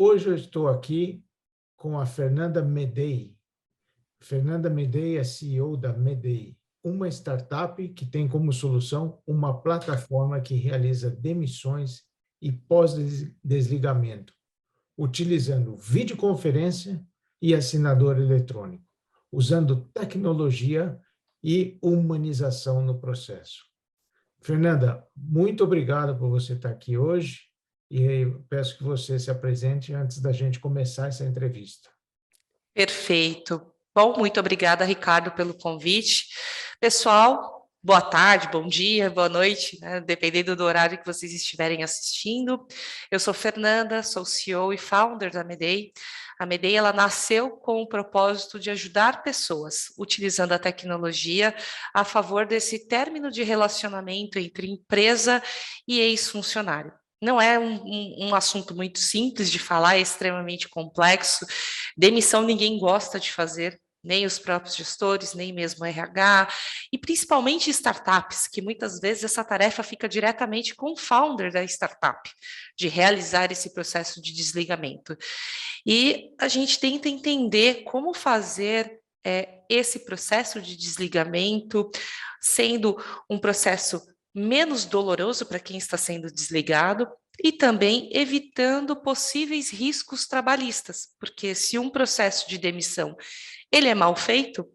Hoje eu estou aqui com a Fernanda Medei. Fernanda Medei é CEO da Medei, uma startup que tem como solução uma plataforma que realiza demissões e pós-desligamento, utilizando videoconferência e assinador eletrônico, usando tecnologia e humanização no processo. Fernanda, muito obrigado por você estar aqui hoje e peço que você se apresente antes da gente começar essa entrevista. Perfeito. Bom, muito obrigada, Ricardo, pelo convite. Pessoal, boa tarde, bom dia, boa noite, né? Dependendo do horário que vocês estiverem assistindo. Eu sou Fernanda, sou CEO e founder da Medei. A Medei, ela nasceu com o propósito de ajudar pessoas, utilizando a tecnologia a favor desse término de relacionamento entre empresa e ex-funcionário. Não é um assunto muito simples de falar, é extremamente complexo. Demissão ninguém gosta de fazer, nem os próprios gestores, nem mesmo o RH, e principalmente startups, que muitas vezes essa tarefa fica diretamente com o founder da startup, de realizar esse processo de desligamento. E a gente tenta entender como fazer esse processo de desligamento, sendo um processo menos doloroso para quem está sendo desligado, e também evitando possíveis riscos trabalhistas, porque se um processo de demissão ele é mal feito,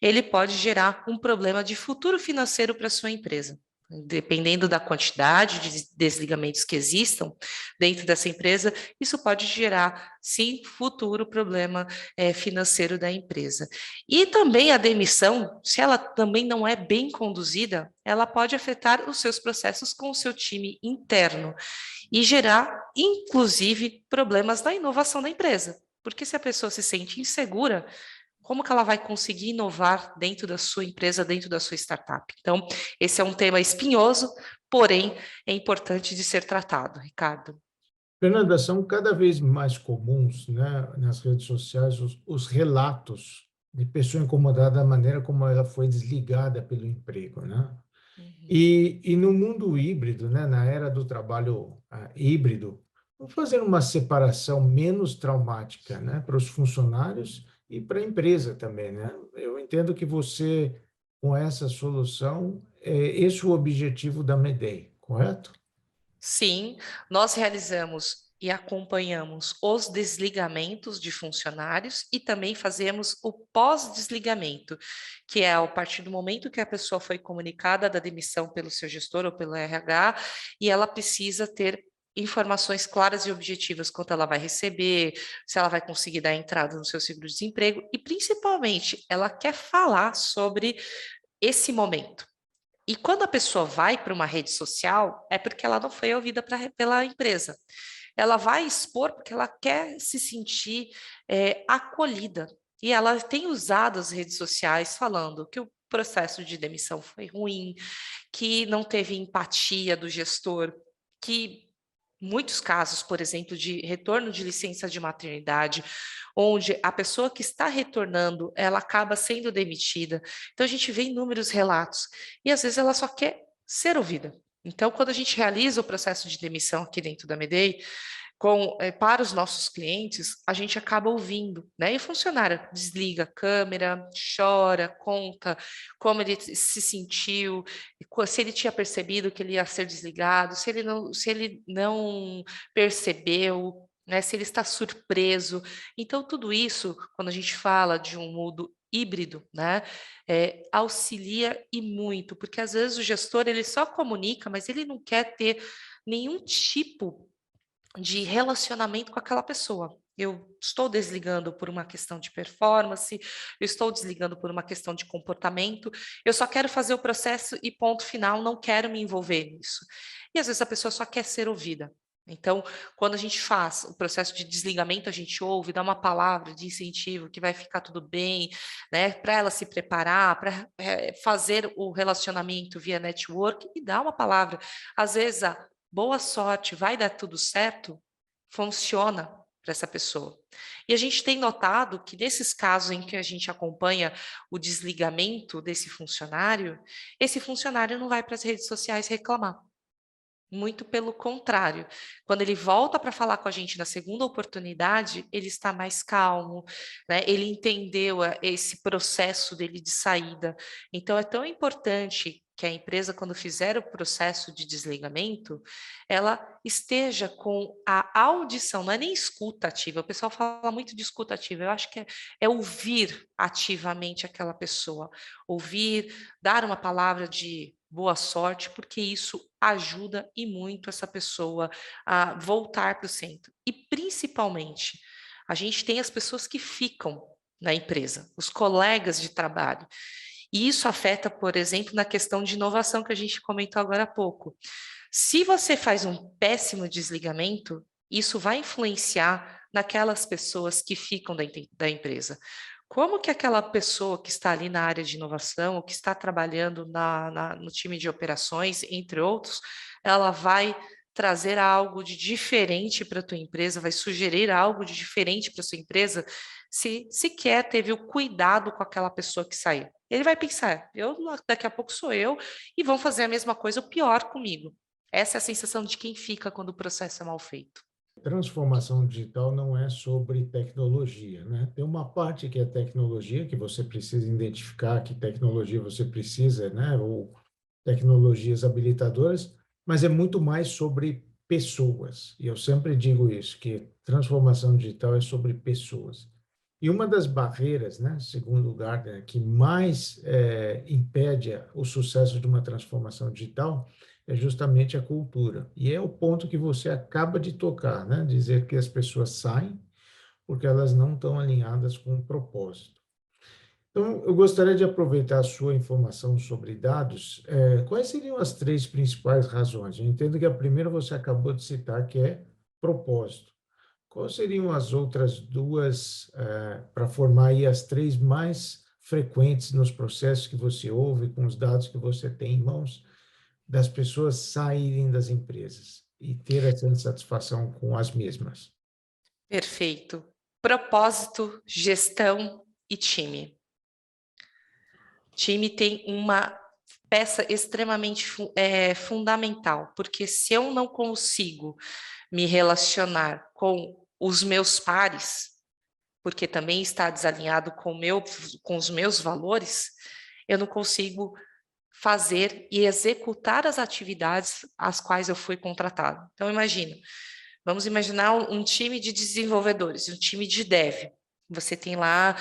ele pode gerar um problema de futuro financeiro para a sua empresa. Dependendo da quantidade de desligamentos que existam dentro dessa empresa, isso pode gerar, sim, futuro problema financeiro da empresa. E também a demissão, se ela também não é bem conduzida, ela pode afetar os seus processos com o seu time interno e gerar, inclusive, problemas na inovação da empresa. Porque se a pessoa se sente insegura, como que ela vai conseguir inovar dentro da sua empresa, dentro da sua startup? Então, esse é um tema espinhoso, porém, é importante de ser tratado, Ricardo. Fernanda, são cada vez mais comuns, né, nas redes sociais os relatos de pessoa incomodada da maneira como ela foi desligada pelo emprego, né? Uhum. E no mundo híbrido, né, na era do trabalho híbrido, vamos fazer uma separação menos traumática, né, para os funcionários e para a empresa também, né? Eu entendo que você, com essa solução, esse é o objetivo da Medei, correto? Sim, nós realizamos e acompanhamos os desligamentos de funcionários e também fazemos o pós-desligamento, que é a partir do momento que a pessoa foi comunicada da demissão pelo seu gestor ou pelo RH, e ela precisa ter informações claras e objetivas quanto ela vai receber, se ela vai conseguir dar entrada no seu seguro-desemprego, e principalmente ela quer falar sobre esse momento. E quando a pessoa vai para uma rede social, é porque ela não foi ouvida pela empresa. Ela vai expor porque ela quer se sentir acolhida. E ela tem usado as redes sociais falando que o processo de demissão foi ruim, que não teve empatia do gestor, que muitos casos, por exemplo, de retorno de licença de maternidade, onde a pessoa que está retornando, ela acaba sendo demitida. Então, a gente vê inúmeros relatos, e às vezes ela só quer ser ouvida. Então, quando a gente realiza o processo de demissão aqui dentro da Medei, para os nossos clientes, a gente acaba ouvindo, né? E o funcionário desliga a câmera, chora, conta como ele se sentiu, se ele tinha percebido que ele ia ser desligado, se ele não percebeu, né? Se ele está surpreso. Então, tudo isso, quando a gente fala de um modo híbrido, né, auxilia e muito, porque às vezes o gestor ele só comunica, mas ele não quer ter nenhum tipo de relacionamento com aquela pessoa. Eu estou desligando por uma questão de performance, eu estou desligando por uma questão de comportamento, eu só quero fazer o processo e ponto final, não quero me envolver nisso. E às vezes a pessoa só quer ser ouvida. Então, quando a gente faz o processo de desligamento, a gente ouve, dá uma palavra de incentivo que vai ficar tudo bem, né, para ela se preparar, para fazer o relacionamento via network e dá uma palavra. Às vezes a boa sorte, vai dar tudo certo, funciona para essa pessoa. E a gente tem notado que nesses casos em que a gente acompanha o desligamento desse funcionário, esse funcionário não vai para as redes sociais reclamar. Muito pelo contrário, quando ele volta para falar com a gente na segunda oportunidade, ele está mais calmo, né? Ele entendeu esse processo dele de saída. Então, é tão importante que a empresa, quando fizer o processo de desligamento, ela esteja com a audição, não é nem escuta ativa. O pessoal fala muito de escuta ativa, eu acho que é ouvir ativamente aquela pessoa, ouvir, dar uma palavra de boa sorte, porque isso ajuda e muito essa pessoa a voltar para o centro. E principalmente, a gente tem as pessoas que ficam na empresa, os colegas de trabalho. E isso afeta, por exemplo, na questão de inovação que a gente comentou agora há pouco. Se você faz um péssimo desligamento, isso vai influenciar naquelas pessoas que ficam da empresa. Como que aquela pessoa que está ali na área de inovação, ou que está trabalhando no time de operações, entre outros, ela vai trazer algo de diferente para a tua empresa, vai sugerir algo de diferente para a sua empresa, se sequer teve o cuidado com aquela pessoa que saiu. Ele vai pensar, daqui a pouco sou eu, e vão fazer a mesma coisa, ou pior comigo. Essa é a sensação de quem fica quando o processo é mal feito. Transformação digital não é sobre tecnologia, né? Tem uma parte que é tecnologia, que você precisa identificar que tecnologia você precisa, né? Ou tecnologias habilitadoras, mas é muito mais sobre pessoas. E eu sempre digo isso, que transformação digital é sobre pessoas. E uma das barreiras, né, segundo o Gartner, que mais impede o sucesso de uma transformação digital é justamente a cultura. E é o ponto que você acaba de tocar, né? Dizer que as pessoas saem porque elas não estão alinhadas com o propósito. Então, eu gostaria de aproveitar a sua informação sobre dados. Quais seriam as três principais razões? Eu entendo que a primeira você acabou de citar, que é propósito. Quais seriam as outras duas, para formar aí as três mais frequentes nos processos que você ouve, com os dados que você tem em mãos, das pessoas saírem das empresas e ter essa insatisfação com as mesmas? Perfeito. Propósito, gestão e time. Time tem uma peça extremamente fundamental, porque se eu não consigo me relacionar com os meus pares, porque também está desalinhado com os meus valores, eu não consigo fazer e executar as atividades às quais eu fui contratado. Então, vamos imaginar um time de desenvolvedores, um time de dev. Você tem lá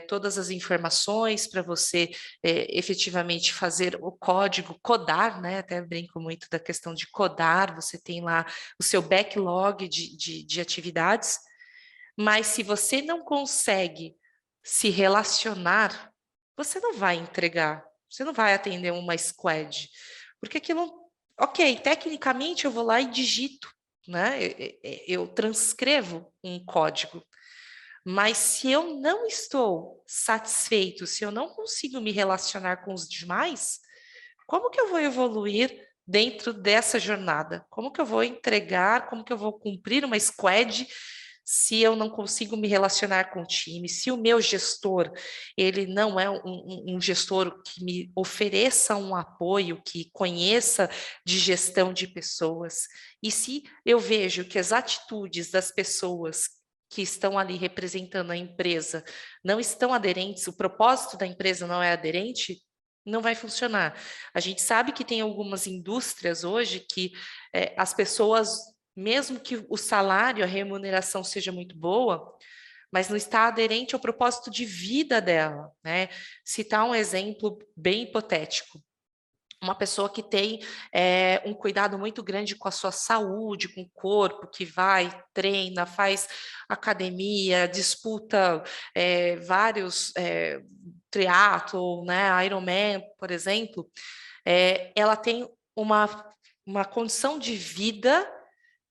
todas as informações para você efetivamente fazer o código, codar, né? Até brinco muito da questão de codar, você tem lá o seu backlog de atividades, mas se você não consegue se relacionar, você não vai entregar, você não vai atender uma squad, porque aquilo, ok, tecnicamente eu vou lá e digito, né? Eu transcrevo um código, mas se eu não estou satisfeito, se eu não consigo me relacionar com os demais, como que eu vou evoluir dentro dessa jornada? Como que eu vou entregar, como que eu vou cumprir uma squad se eu não consigo me relacionar com o time, se o meu gestor, ele não é um gestor que me ofereça um apoio, que conheça de gestão de pessoas, e se eu vejo que as atitudes das pessoas que estão ali representando a empresa não estão aderentes, o propósito da empresa não é aderente, não vai funcionar. A gente sabe que tem algumas indústrias hoje que as pessoas, mesmo que o salário, a remuneração seja muito boa, mas não está aderente ao propósito de vida dela, né? Citar um exemplo bem hipotético. Uma pessoa que tem um cuidado muito grande com a sua saúde, com o corpo, que vai, treina, faz academia, disputa vários triatlo, né, Ironman, por exemplo, ela tem uma condição de vida,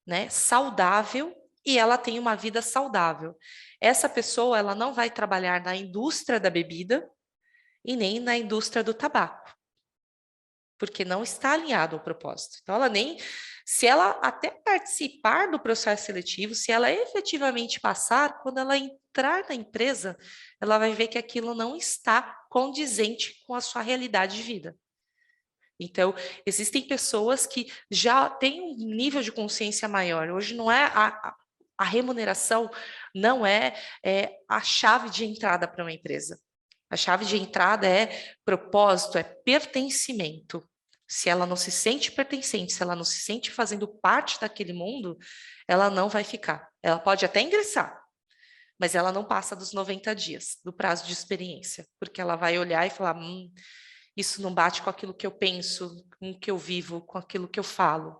né, saudável, e ela tem uma vida saudável. Essa pessoa, ela não vai trabalhar na indústria da bebida e nem na indústria do tabaco, porque não está alinhado ao propósito. Então, se ela até participar do processo seletivo, se ela efetivamente passar, quando ela entrar na empresa, ela vai ver que aquilo não está condizente com a sua realidade de vida. Então, existem pessoas que já têm um nível de consciência maior. Hoje não é a remuneração, não é a chave de entrada para uma empresa. A chave de entrada é propósito, é pertencimento. Se ela não se sente pertencente, se ela não se sente fazendo parte daquele mundo, ela não vai ficar. Ela pode até ingressar, mas ela não passa dos 90 dias do prazo de experiência, porque ela vai olhar e falar: isso não bate com aquilo que eu penso, com o que eu vivo, com aquilo que eu falo,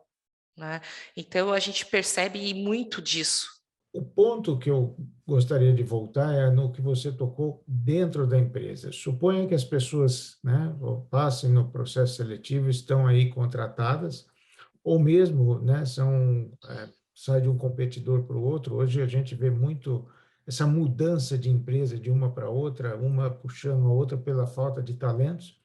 né? Então a gente percebe muito disso. O ponto que eu gostaria de voltar é no que você tocou dentro da empresa. Suponha que as pessoas, né, passem no processo seletivo, estão aí contratadas, ou mesmo, né, sai de um competidor para o outro. Hoje a gente vê muito essa mudança de empresa de uma para outra, uma puxando a outra pela falta de talentos.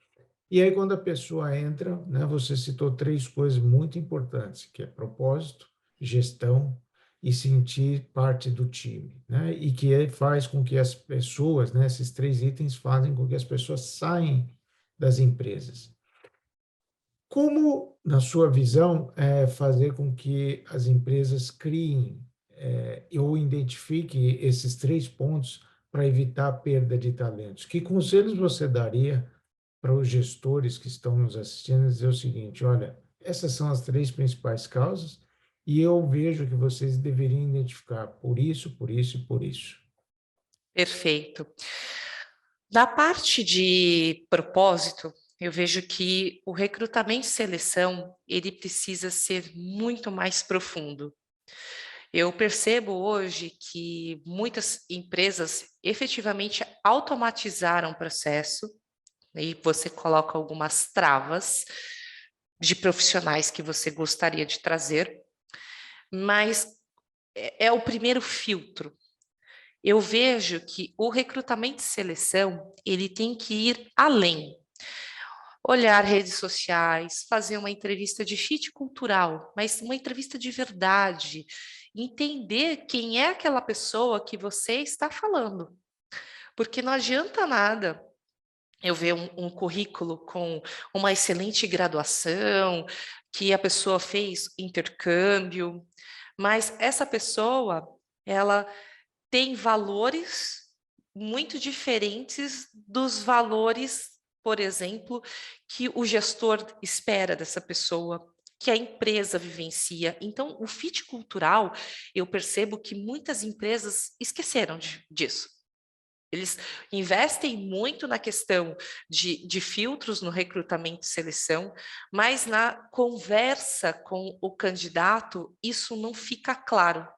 E aí, quando a pessoa entra, né, você citou três coisas muito importantes, que é propósito, gestão e sentir parte do time, né? E que faz com que as pessoas, né, esses três itens fazem com que as pessoas saem das empresas. Como, na sua visão, fazer com que as empresas criem ou identifiquem esses três pontos para evitar a perda de talentos? Que conselhos você daria para os gestores que estão nos assistindo dizer o seguinte: olha, essas são as três principais causas e eu vejo que vocês deveriam identificar por isso, por isso e por isso. Perfeito. Da parte de propósito, eu vejo que o recrutamento e seleção, ele precisa ser muito mais profundo. Eu percebo hoje que muitas empresas efetivamente automatizaram o processo, né, e você coloca algumas travas de profissionais que você gostaria de trazer, mas é o primeiro filtro. Eu vejo que o recrutamento e seleção, ele tem que ir além. Olhar redes sociais, fazer uma entrevista de fit cultural, mas uma entrevista de verdade, entender quem é aquela pessoa que você está falando. Porque não adianta nada eu ver um currículo com uma excelente graduação, que a pessoa fez intercâmbio, mas essa pessoa, ela tem valores muito diferentes dos valores, por exemplo, que o gestor espera dessa pessoa, que a empresa vivencia. Então, o fit cultural, eu percebo que muitas empresas esqueceram disso. Eles investem muito na questão de filtros no recrutamento e seleção, mas na conversa com o candidato, isso não fica claro,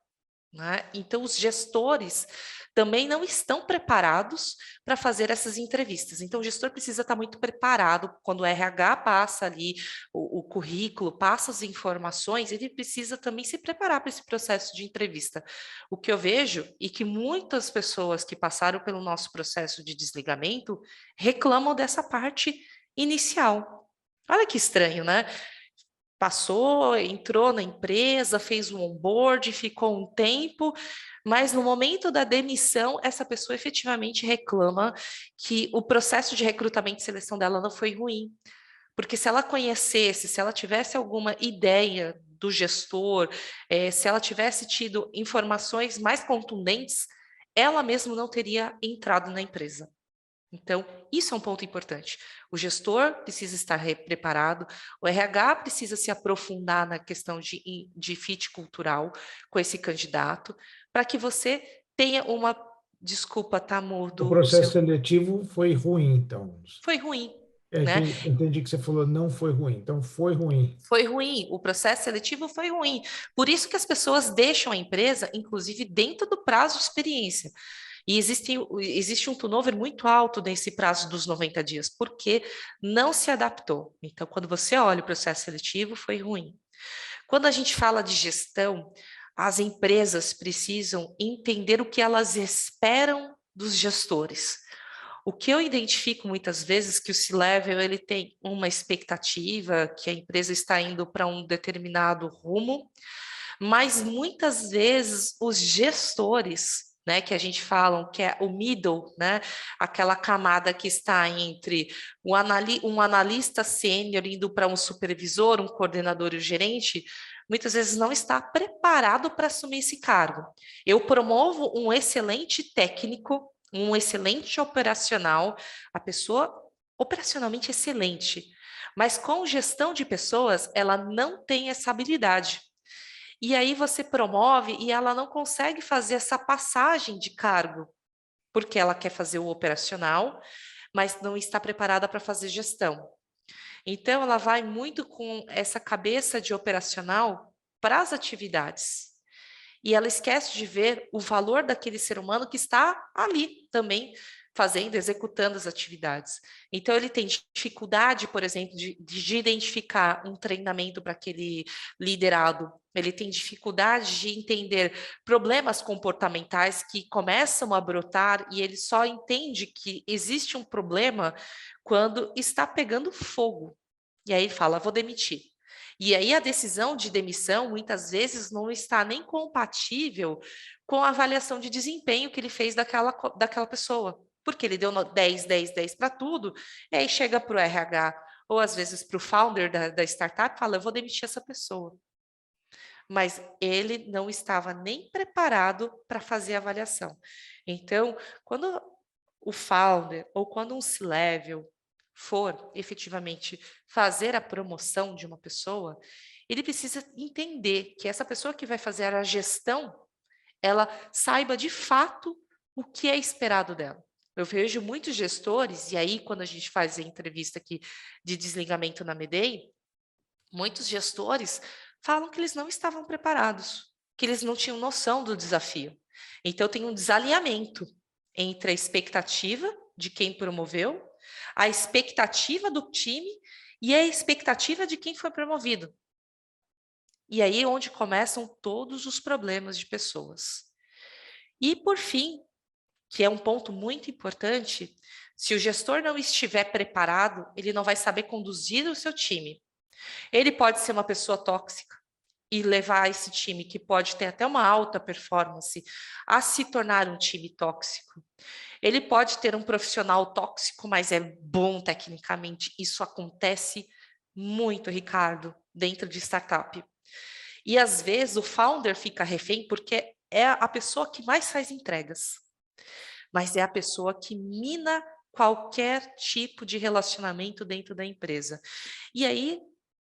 né? Então, os gestores também não estão preparados para fazer essas entrevistas. Então, o gestor precisa estar muito preparado. Quando o RH passa ali o currículo, passa as informações, ele precisa também se preparar para esse processo de entrevista. O que eu vejo e que muitas pessoas que passaram pelo nosso processo de desligamento reclamam dessa parte inicial. Olha que estranho, né? Passou, entrou na empresa, fez um onboard, ficou um tempo, mas no momento da demissão, essa pessoa efetivamente reclama que o processo de recrutamento e seleção dela não foi ruim. Porque se ela conhecesse, se ela tivesse alguma ideia do gestor, se ela tivesse tido informações mais contundentes, ela mesma não teria entrado na empresa. Então, isso é um ponto importante. O gestor precisa estar preparado, o RH precisa se aprofundar na questão de fit cultural com esse candidato, para que você tenha uma. Desculpa, tá O mudo o processo seu. seletivo foi ruim, então. Foi ruim, É que né? entendi que você falou não foi ruim, então foi ruim. Foi ruim, o processo seletivo foi ruim. Por isso que as pessoas deixam a empresa, inclusive dentro do prazo de experiência. E existe um turnover muito alto nesse prazo dos 90 dias, porque não se adaptou. Então, quando você olha o processo seletivo, foi ruim. Quando a gente fala de gestão, as empresas precisam entender o que elas esperam dos gestores. O que eu identifico muitas vezes que o C-Level ele tem uma expectativa que a empresa está indo para um determinado rumo, mas muitas vezes os gestores, né, que a gente fala, que é o middle, né, aquela camada que está entre um analista sênior indo para um supervisor, um coordenador e um gerente, muitas vezes não está preparado para assumir esse cargo. Eu promovo um excelente técnico, um excelente operacional, a pessoa operacionalmente excelente, mas com gestão de pessoas, ela não tem essa habilidade. E aí você promove e ela não consegue fazer essa passagem de cargo, porque ela quer fazer o operacional, mas não está preparada para fazer gestão. Então, ela vai muito com essa cabeça de operacional para as atividades. E ela esquece de ver o valor daquele ser humano que está ali também fazendo, executando as atividades. Então, ele tem dificuldade, por exemplo, de identificar um treinamento para aquele liderado. Ele tem dificuldade de entender problemas comportamentais que começam a brotar e ele só entende que existe um problema quando está pegando fogo. E aí ele fala, vou demitir. E aí a decisão de demissão, muitas vezes, não está nem compatível com a avaliação de desempenho que ele fez daquela pessoa. Porque ele deu 10, 10, 10 para tudo, e aí chega para o RH, ou às vezes para o founder da startup, e fala, eu vou demitir essa pessoa. Mas ele não estava nem preparado para fazer a avaliação. Então, quando o founder, ou quando um C-level for efetivamente fazer a promoção de uma pessoa, ele precisa entender que essa pessoa que vai fazer a gestão, ela saiba de fato o que é esperado dela. Eu vejo muitos gestores, e aí quando a gente faz a entrevista aqui de desligamento na Medei, muitos gestores falam que eles não estavam preparados, que eles não tinham noção do desafio. Então tem um desalinhamento entre a expectativa de quem promoveu, a expectativa do time e a expectativa de quem foi promovido. E aí é onde começam todos os problemas de pessoas. E, por fim, que é um ponto muito importante, se o gestor não estiver preparado, ele não vai saber conduzir o seu time. Ele pode ser uma pessoa tóxica e levar esse time, que pode ter até uma alta performance, a se tornar um time tóxico. Ele pode ter um profissional tóxico, mas é bom tecnicamente. Isso acontece muito, Ricardo, dentro de startup. E às vezes o founder fica refém porque é a pessoa que mais faz entregas, mas é a pessoa que mina qualquer tipo de relacionamento dentro da empresa. E aí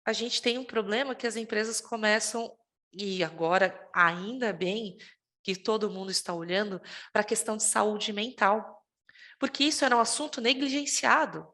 a gente tem um problema que as empresas começam, e agora ainda bem que todo mundo está olhando para a questão de saúde mental, porque isso era um assunto negligenciado.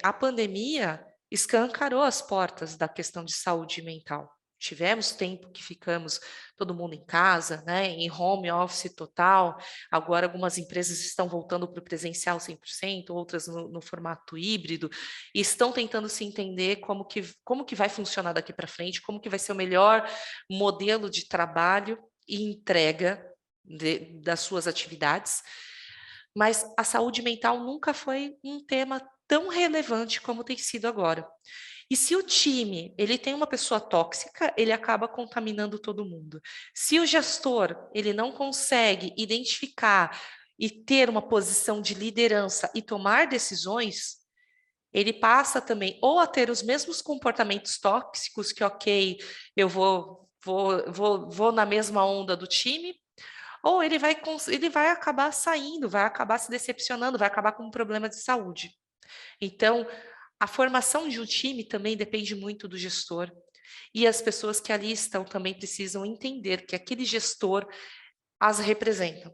A pandemia escancarou as portas da questão de saúde mental. Tivemos tempo que ficamos todo mundo em casa, né, em home office total. Agora algumas empresas estão voltando para o presencial 100%, outras no formato híbrido, e estão tentando se entender como que vai funcionar daqui para frente, como que vai ser o melhor modelo de trabalho e entrega das suas atividades. Mas a saúde mental nunca foi um tema tão relevante como tem sido agora. E se o time, ele tem uma pessoa tóxica, ele acaba contaminando todo mundo. Se o gestor, ele não consegue identificar e ter uma posição de liderança e tomar decisões, ele passa também ou a ter os mesmos comportamentos tóxicos, que ok, eu vou na mesma onda do time, ou ele vai acabar saindo, vai acabar se decepcionando, vai acabar com um problema de saúde. Então, a formação de um time também depende muito do gestor. E as pessoas que ali estão também precisam entender que aquele gestor as representa.